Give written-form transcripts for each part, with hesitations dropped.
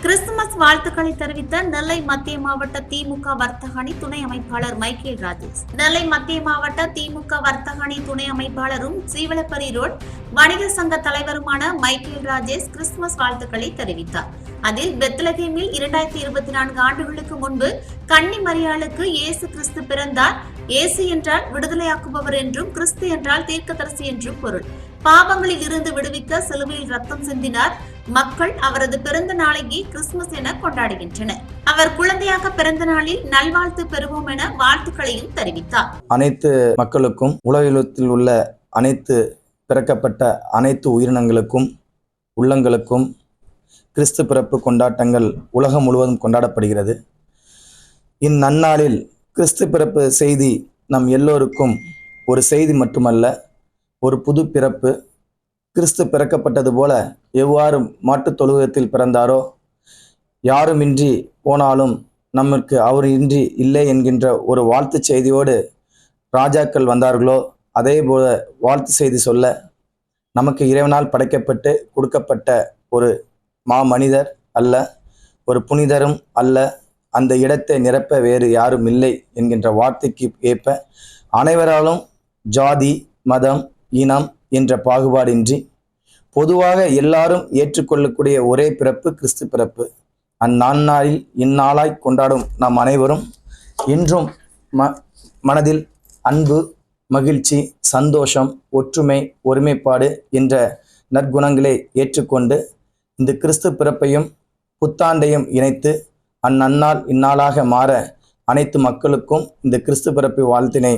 Christmas வாழ்த்துக்களை தெரிவித்த நெல்லை மத்திய மாவட்ட திமுக வர்த்தக அணி துணை அமைப்பாளர் மைக்கேல் ராஜேஷ். நெல்லை மத்திய மாவட்ட திமுக வர்த்தக அணி துணை அமைப்பாளரும் சீவலப்பரி ரோட் வணிக சங்க தலைவருமான மைக்கேல் ராஜேஷ் கிறிஸ்துமஸ் வாழ்த்துக்களை தெரிவித்தார். அதில் பெத்லகேமில் 2024 ஆண்டுகளுக்கு முன்பு கன்னி மரியாளுக்கு இயேசு கிறிஸ்து பிறந்தார். இயேசு என்றால் விடுதலையாக்குபவர் என்றும், கிறிஸ்து என்றால் தீர்க்கதரிசி என்றும் பொருள். பாவங்களில் இருந்து விடுவிக்க சிலுவையில் ரத்தம் சிந்தினார். மக்கள் அவரது பிறந்த நாளையே கிறிஸ்துமஸ் என கொண்டாடுகின்றனர். அவர் குழந்தையாக பிறந்த நாளில் நல்வாழ்த்து பெறுவோம் என வாழ்த்துக்களையும் தெரிவித்தார். அனைத்து மக்களுக்கும், உலகில் உள்ள அனைத்து பிறக்கப்பட்ட அனைத்து உயிரினங்களுக்கும், உள்ளங்களுக்கும் கிறிஸ்து பிறப்பு கொண்டாட்டங்கள் உலகம் முழுவதும் கொண்டாடப்படுகிறது. இந்நன்னாளில் கிறிஸ்து பிறப்பு செய்தி நம் எல்லோருக்கும் ஒரு செய்தி மட்டுமல்ல, ஒரு புது பிறப்பு. கிறிஸ்து பிறக்கப்பட்டது போல எவ்வாறு மாட்டுத் தொழுவத்தில் பிறந்தாரோ, யாருமின்றி போனாலும் நமக்கு அவர் இன்றி இல்லை என்கின்ற ஒரு வாழ்த்து செய்தியோடு ராஜாக்கள் வந்தார்களோ, அதே போல வாழ்த்து செய்தி சொல்ல நமக்கு இறைவனால் படைக்கப்பட்டு கொடுக்கப்பட்ட ஒரு மனிதர் அல்ல, ஒரு புனிதரும் அல்ல, அந்த இடத்தை நிரப்ப வேறு யாரும் இல்லை என்கின்ற வார்த்தைக்கு ஏற்ப அனைவராலும் ஜாதி, மதம், இனம் என்ற பாகுபாடின்றி பொதுவாக எல்லாரும் ஏற்றுக்கொள்ளக்கூடிய ஒரே பிறப்பு கிறிஸ்து பிறப்பு. அந்நாளில் இந்நாளாய் கொண்டாடும் நாம் அனைவரும் இன்றும் மனதில் அன்பு, மகிழ்ச்சி, சந்தோஷம், ஒற்றுமை, ஒருமைப்பாடு என்ற நற்குணங்களை ஏற்றுக்கொண்டு இந்த கிறிஸ்து பிறப்பையும் புத்தாண்டையும் இணைத்து அந்நன்னாள் இந்நாளாக மாற அனைத்து மக்களுக்கும் இந்த கிறிஸ்து பிறப்பு வாழ்த்தினை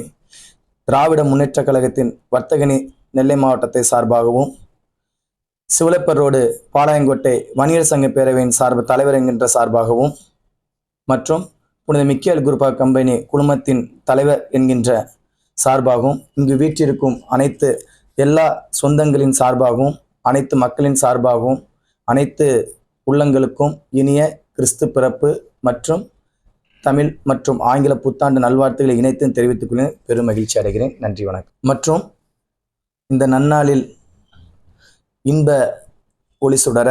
திராவிட முன்னேற்ற கழகத்தின் வர்த்தகனி நெல்லை மாவட்டத்தை சார்பாகவும், சிவலப்பர் ரோடு பாளையங்கோட்டை வணிகர் சங்க பேரவையின் தலைவர் என்கின்ற சார்பாகவும், மற்றும் புனித மிக்கேல் குரூப் கம்பெனி குழுமத்தின் தலைவர் என்கின்ற சார்பாகவும், இங்கு வீற்றிருக்கும் அனைத்து எல்லா சொந்தங்களின் சார்பாகவும், அனைத்து மக்களின் சார்பாகவும், அனைத்து உள்ளங்களுக்கும் இனிய கிறிஸ்து பிறப்பு மற்றும் தமிழ் மற்றும் ஆங்கில புத்தாண்டு நல்வாழ்த்துக்களை இணைத்து தெரிவித்துக் கொள்ள பெரும் மகிழ்ச்சி அடைகிறேன். நன்றி, வணக்கம். மற்றும் இந்த நன்னாளில் இன்ப ஒளி சுடர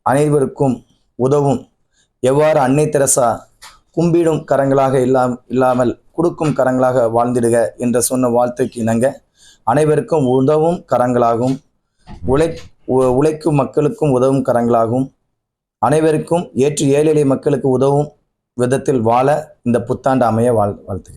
அனைவருக்கும் உதவும் எவ்வாறு அன்னை தெரசா கும்பிடும் கரங்களாக இல்லாமல் கொடுக்கும் கரங்களாக வாழ்ந்திடுக என்று சொன்ன வாழ்த்துக்கு இணங்க அனைவருக்கும் உதவும் கரங்களாகவும், உழைக்கும் மக்களுக்கும் உதவும் கரங்களாகவும், அனைவருக்கும் ஏழை மக்களுக்கு உதவும் விதத்தில் வாழ இந்த புத்தாண்டு அமைய வாழ்த்து.